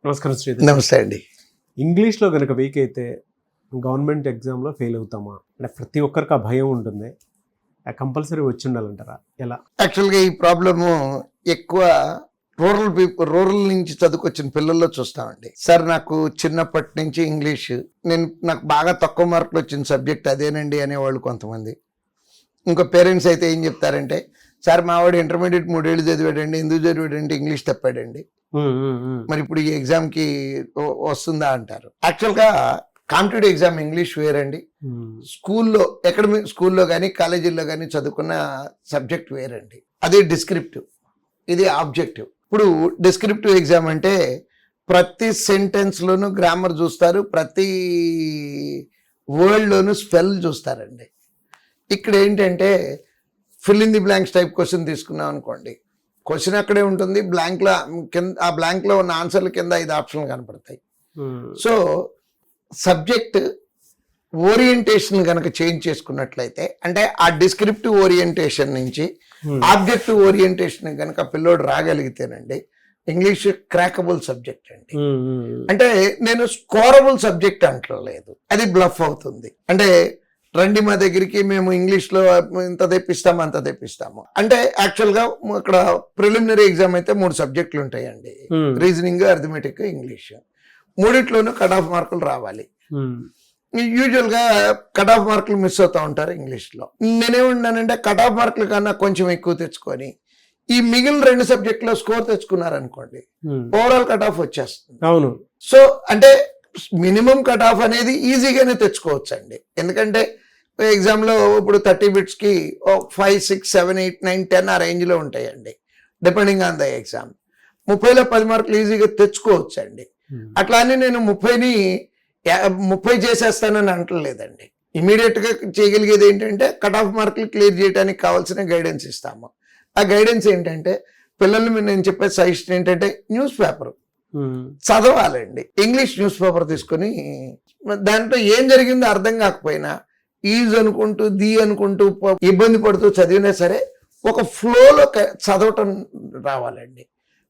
నమస్కారం శ్రీధర్. నమస్తే అండి. ఇంగ్లీష్లో కనుక వీక్ అయితే గవర్నమెంట్ ఎగ్జామ్లో ఫెయిల్ అవుతామా? అంటే ప్రతి ఒక్కరికి ఆ భయం ఉంటుంది. కంపల్సరీ వచ్చి ఉండాలంటారా? ఎలా? యాక్చువల్గా ఈ ప్రాబ్లము ఎక్కువ రూరల్ నుంచి చదువుకొచ్చిన పిల్లల్లో చూస్తామండి. సార్ నాకు చిన్నప్పటి నుంచి ఇంగ్లీష్ నాకు బాగా తక్కువ మార్కులు వచ్చిన సబ్జెక్ట్ అదేనండి అనేవాళ్ళు కొంతమంది. ఇంకో పేరెంట్స్ అయితే ఏం చెప్తారంటే, సార్ మావాడు ఇంటర్మీడియట్ 3 ఏళ్ళు చదివాడండి, ఎందుకు చదివాడంటే ఇంగ్లీష్ తప్పాడండి, మరి ఇప్పుడు ఈ ఎగ్జామ్కి వస్తుందా అంటారు. యాక్చువల్గా కాంపిటేటివ్ ఎగ్జామ్ ఇంగ్లీష్ వేరండి. స్కూల్లో కానీ కాలేజీల్లో కానీ చదువుకున్న సబ్జెక్ట్ వేరండి. అది డిస్క్రిప్టివ్, ఇది ఆబ్జెక్టివ్. ఇప్పుడు డిస్క్రిప్టివ్ ఎగ్జామ్ అంటే ప్రతి సెంటెన్స్లోనూ గ్రామర్ చూస్తారు, ప్రతి వర్డ్లోనూ స్పెల్ చూస్తారండి. ఇక్కడ ఏంటంటే fill in the blanks type question తీసుకున్నాం అనుకోండి, క్వశ్చన్ అక్కడే ఉంటుంది, బ్లాంక్లో కింద ఆ బ్లాంక్లో ఉన్న ఆన్సర్ల కింద 5 ఆప్షన్లు కనపడతాయి. సో సబ్జెక్ట్ ఓరియంటేషన్ కనుక చేంజ్ చేసుకున్నట్లయితే, అంటే ఆ డిస్క్రిప్టివ్ ఓరియంటేషన్ నుంచి ఆబ్జెక్టివ్ ఓరియంటేషన్ కనుక పిల్లోడు రాగలిగితేనండి ఇంగ్లీష్ క్రాకబుల్ సబ్జెక్ట్ అండి. అంటే నేను స్కోరబుల్ సబ్జెక్ట్ అంటలేదు, అది బ్లఫ్ అవుతుంది. అంటే రండి మా దగ్గరికి, మేము ఇంగ్లీష్లో ఇంత తెప్పిస్తాము అంత తెప్పిస్తాము అంటే, యాక్చువల్గా ఇక్కడ ప్రిలిమినరీ ఎగ్జామ్ అయితే 3 సబ్జెక్టులు ఉంటాయండి, reasoning, arithmetic, English. 3 cut off మార్కులు రావాలి. యూజువల్గా కట్ ఆఫ్ మార్కులు మిస్ అవుతూ ఉంటారు ఇంగ్లీష్లో. నేనేమన్నానంటే కట్ ఆఫ్ మార్కుల కన్నా కొంచెం ఎక్కువ తెచ్చుకొని ఈ మిగిలిన 2 సబ్జెక్టులో స్కోర్ తెచ్చుకున్నారనుకోండి, ఓవరాల్ కట్ ఆఫ్ వచ్చేస్తుంది. అవును. సో అంటే మినిమం కట్ ఆఫ్ అనేది ఈజీగానే తెచ్చుకోవచ్చు అండి. ఎందుకంటే ఎగ్జామ్లో ఇప్పుడు 30 బిట్స్కి 5, 6, 7, 8, 9, 10 ఆ రేంజ్లో ఉంటాయండి, డిపెండింగ్ ఆన్ ద ఎగ్జామ్. 30లో 10 మార్కులు ఈజీగా తెచ్చుకోవచ్చు అండి. అట్లా అని నేను 30 చేసేస్తానని అంటలేదండి. ఇమీడియట్గా చేయగలిగేది ఏంటంటే కట్ ఆఫ్ మార్కులు క్లియర్ చేయడానికి కావాల్సిన గైడెన్స్ ఇస్తాము. ఆ గైడెన్స్ ఏంటంటే పిల్లలు నేను చెప్పే సజెషన్ ఏంటంటే న్యూస్ పేపర్ చదవాలండి. ఇంగ్లీష్ న్యూస్ పేపర్ తీసుకొని దాంట్లో ఏం జరిగిందో అర్థం కాకపోయినా ఈజ్ అనుకుంటూ అనుకుంటూ ఇబ్బంది పడుతూ చదివినా సరే ఒక ఫ్లోలో చదవటం రావాలండి.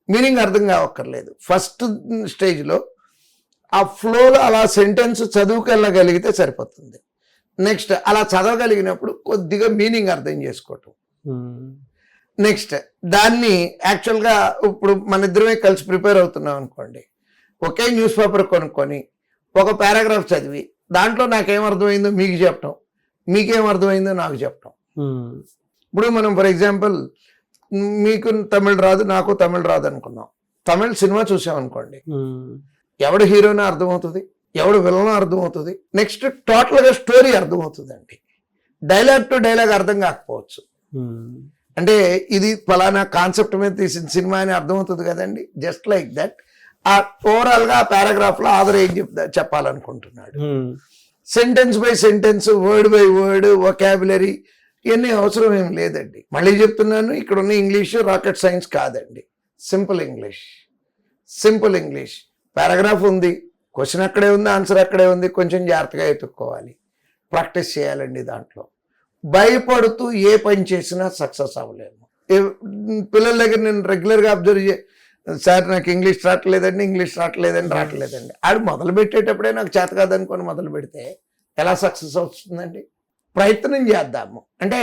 మీనింగ్ అర్థం కావక్కర్లేదు. ఫస్ట్ స్టేజ్లో ఆ ఫ్లోలో అలా సెంటెన్స్ చదువుకెళ్ళగలిగితే సరిపోతుంది. నెక్స్ట్ అలా చదవగలిగినప్పుడు కొద్దిగా మీనింగ్ అర్థం చేసుకోవటం. నెక్స్ట్ దాన్ని యాక్చువల్గా ఇప్పుడు మన ఇద్దరమే కలిసి ప్రిపేర్ అవుతున్నాం అనుకోండి, ఒకే న్యూస్ పేపర్ కొనుక్కొని ఒక పారాగ్రాఫ్ చదివి దాంట్లో నాకేం అర్థమైందో మీకు చెప్పటం, మీకేం అర్థమైందో నాకు చెప్పటం. ఇప్పుడు మనం ఫర్ ఎగ్జాంపుల్ మీకు తమిళ్ రాదు, నాకు తమిళ్ రాదు అనుకుందాం. తమిళ్ సినిమా చూసామనుకోండి, ఎవడు హీరోనో అర్థమవుతుంది, ఎవడు విలనో అర్థమవుతుంది, నెక్స్ట్ టోటల్గా స్టోరీ అర్థమవుతుందండి. డైలాగ్ టు డైలాగ్ అర్థం కాకపోవచ్చు, అంటే ఇది ఫలానా కాన్సెప్ట్ మీద తీసిన సినిమా అని అర్థమవుతుంది కదండి. జస్ట్ లైక్ దట్ ఆ ఓవరాల్గా ఆ పారాగ్రాఫ్లో ఆదర్ ఏం చెప్పాలనుకుంటున్నాడు, sentence by sentence, word by word, vocabulary ఇవన్నీ అవసరం ఏం లేదండి. మళ్ళీ చెప్తున్నాను, ఇక్కడ ఉన్న ఇంగ్లీష్ రాకెట్ సైన్స్ కాదండి, సింపుల్ ఇంగ్లీష్. పారాగ్రాఫ్ ఉంది, క్వశ్చన్ అక్కడే ఉంది, ఆన్సర్ అక్కడే ఉంది, కొంచెం జాగ్రత్తగా ఎత్తుక్కోవాలి, ప్రాక్టీస్ చేయాలండి. దాంట్లో భయపడుతూ ఏ పని చేసినా సక్సెస్ అవ్వలేము. పిల్లల దగ్గర నేను రెగ్యులర్గా అబ్జర్వ్ సార్ నాకు ఇంగ్లీష్ రావట్లేదండి ఆడు మొదలు పెట్టేటప్పుడే నాకు చేత కాదనుకొని మొదలు పెడితే ఎలా సక్సెస్ అవుతుందండి? ప్రయత్నం చేద్దాము. అంటే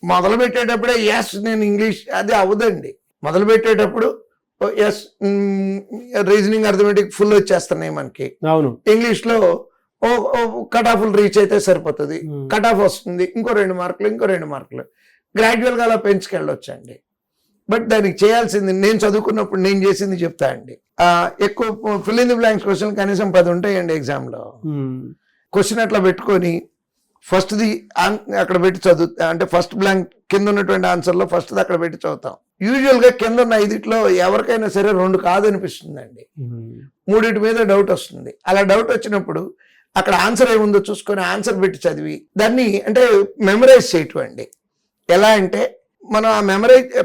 మొదలు పెట్టేటప్పుడే ఎస్ నేను ఇంగ్లీష్, అది అవ్వదండి. మొదలు పెట్టేటప్పుడు ఎస్ రీజనింగ్, అర్థమెటిక్ ఫుల్ వచ్చేస్తున్నాయి మనకి. అవును. ఇంగ్లీష్లో కట్ ఆఫ్లు రీచ్ అయితే సరిపోతుంది, కట్ ఆఫ్ వస్తుంది, ఇంకో 2 మార్కులు గ్రాడ్యువల్గా అలా పెంచుకెళ్ళొచ్చండి. బట్ దానికి చేయాల్సింది, నేను చదువుకున్నప్పుడు నేను చేసింది చెప్తా అండి. ఎక్కువ fill in the blanks question కనీసం 10 ఉంటాయండి ఎగ్జామ్లో. క్వశ్చన్ అట్లా పెట్టుకొని ఫస్ట్ది అక్కడ పెట్టి చదువుతా, అంటే ఫస్ట్ బ్లాంక్ కింద ఉన్నటువంటి ఆన్సర్లో ఫస్ట్ది అక్కడ పెట్టి చదువుతాం. యూజువల్గా కింద ఉన్న 5 ఎవరికైనా సరే 2 కాదనిపిస్తుందండి, 3 మీద డౌట్ వస్తుంది. అలా డౌట్ వచ్చినప్పుడు అక్కడ ఆన్సర్ ఏముందో చూసుకొని ఆన్సర్ పెట్టి చదివి దాన్ని అంటే మెమరైజ్ చేయటం అండి. ఎలా అంటే మనం ఆ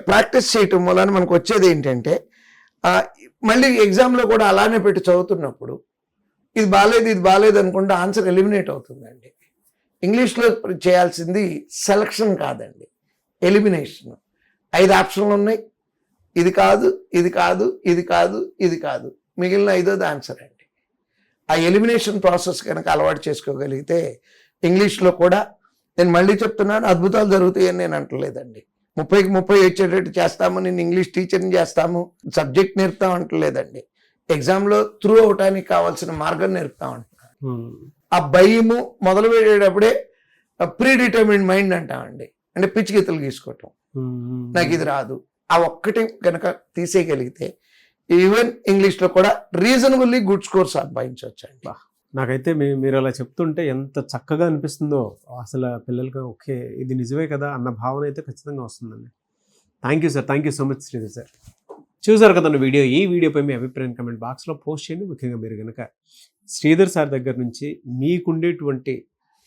ప్రాక్టీస్ చేయటం వలన మనకు వచ్చేది ఏంటంటే, మళ్ళీ ఎగ్జామ్లో కూడా అలానే పెట్టి చదువుతున్నప్పుడు ఇది బాగాలేదు అనుకుంటే ఆన్సర్ ఎలిమినేట్ అవుతుందండి. ఇంగ్లీష్లో చేయాల్సింది సెలక్షన్ కాదండి, ఎలిమినేషన్. 5 ఆప్షన్లు ఉన్నాయి, ఇది కాదు, ఇది కాదు, ఇది కాదు, ఇది కాదు, మిగిలిన 5ది ఆన్సర్ అండి. ఆ ఎలిమినేషన్ ప్రాసెస్ కనుక అలవాటు చేసుకోగలిగితే ఇంగ్లీష్లో కూడా నేను మళ్ళీ చెప్తున్నాను, అద్భుతాలు జరుగుతాయని నేను అంటలేదండి. 30కి 30 వచ్చేటట్టు చేస్తాము, నేను ఇంగ్లీష్ టీచర్ని చేస్తాము, సబ్జెక్ట్ నేర్పుతాం అంటలేదండి. ఎగ్జామ్లో త్రూ అవటానికి కావాల్సిన మార్గం నేర్పుతాం అంటున్నాను. ఆ భయము మొదలు పెట్టేటప్పుడే ప్రీ డిటర్మిన్డ్ మైండ్ అంటామండి, అంటే పిచ్చి గీతలు గీసుకోవటం, నాకు ఇది రాదు, ఆ ఒక్కటి కనుక తీసేయగలిగితే ఈవెన్ ఇంగ్లీష్లో కూడా రీజనబుల్లీ గుడ్ స్కోర్ సంపాదించవచ్చండి. నాకైతే మీరు అలా చెప్తుంటే ఎంత చక్కగా అనిపిస్తుందో, అసలు పిల్లలకి ఓకే ఇది నిజమే కదా అన్న భావన అయితే ఖచ్చితంగా వస్తుందండి. Thank you sir, thank you so much Sridhar sir. చూసారు కదండి వీడియో. ఈ వీడియోపై మీ అభిప్రాయం కమెంట్ బాక్స్లో పోస్ట్ చేయండి. ముఖ్యంగా మీరు కనుక శ్రీధర్ సార్ దగ్గర నుంచి మీకుండేటువంటి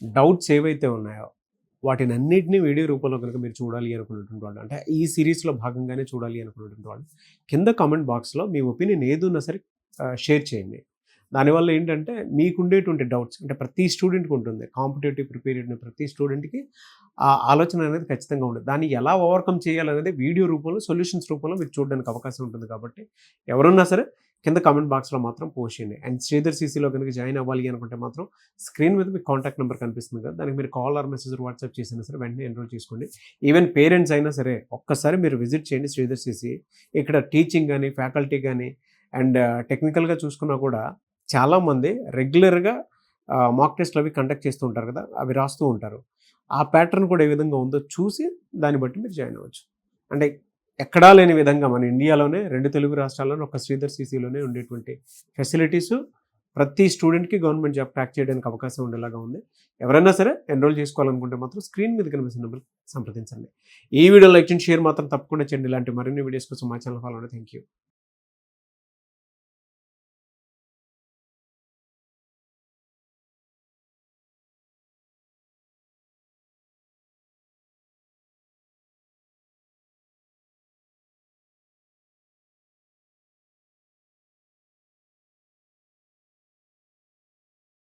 డౌట్స్ ఏవైతే ఉన్నాయో వాటిని అన్నింటినీ వీడియో రూపంలో కనుక మీరు చూడాలి అనుకున్నటువంటి వాళ్ళు, అంటే ఈ సిరీస్లో భాగంగానే చూడాలి అనుకున్నటువంటి వాళ్ళు కింద కామెంట్ బాక్స్లో మీ ఒపీనియన్ ఏదున్నా సరే షేర్ చేయండి. దానివల్ల ఏంటంటే మీకుండేటువంటి డౌట్స్, అంటే ప్రతి స్టూడెంట్కి ఉంటుంది, కాంపిటేటివ్ ప్రిపేర్ అయిన ప్రతి స్టూడెంట్కి ఆ ఆలోచన అనేది ఖచ్చితంగా ఉంటుంది. దాన్ని ఎలా ఓవర్కమ్ చేయాలనేది వీడియో రూపంలో, సొల్యూషన్స్ రూపంలో మీరు చూడడానికి అవకాశం ఉంటుంది. కాబట్టి ఎవరున్నా సరే కింద కామెంట్ బాక్స్లో మాత్రం పోస్ట్ చేయండి. అండ్ శ్రీధర్ సీసీలో కనుక జాయిన్ అవ్వాలి అనుకుంటే మాత్రం స్క్రీన్ మీద మీకు కాంటాక్ట్ నెంబర్ కనిపిస్తుంది కదా, దానికి మీరు కాల్ ఆర్ మెసేజ్ వాట్సాప్ చేసినా సరే వెంటనే ఎన్రోల్ చేసుకోండి. ఈవెన్ పేరెంట్స్ అయినా సరే ఒక్కసారి మీరు విజిట్ చేయండి శ్రీధర్ సీసీ. ఇక్కడ టీచింగ్ కానీ, ఫ్యాకల్టీ కానీ అండ్ టెక్నికల్గా చూసుకున్నా కూడా చాలామంది రెగ్యులర్గా మాక్ టెస్ట్లు అవి కండక్ట్ చేస్తూ ఉంటారు కదా, అవి రాస్తూ ఉంటారు. ఆ ప్యాటర్న్ కూడా ఏ విధంగా ఉందో చూసి దాన్ని బట్టి మీరు జాయిన్ అవ్వచ్చు. అంటే ఎక్కడా లేని విధంగా మన ఇండియాలోనే 2 తెలుగు రాష్ట్రాల్లోనే ఒక శ్రీధర్ సీసీలోనే ఉండేటువంటి ఫెసిలిటీస్ ప్రతి స్టూడెంట్కి గవర్నమెంట్ జాబ్ క్రాక్ చేయడానికి అవకాశం ఉండేలాగా ఉంది. ఎవరైనా సరే ఎన్రోల్ చేసుకోవాలనుకుంటే మాత్రం స్క్రీన్ మీద కనిపిస్తున్న నెంబర్ సంప్రదించండి. ఈ వీడియో లైక్ చేయండి, షేర్ మాత్రం తప్పకుండా చేయండి. ఇలాంటి మరిన్ని వీడియోస్ కోసం మా ఛానల్ ఫాలో అవ్వండి. Thank you.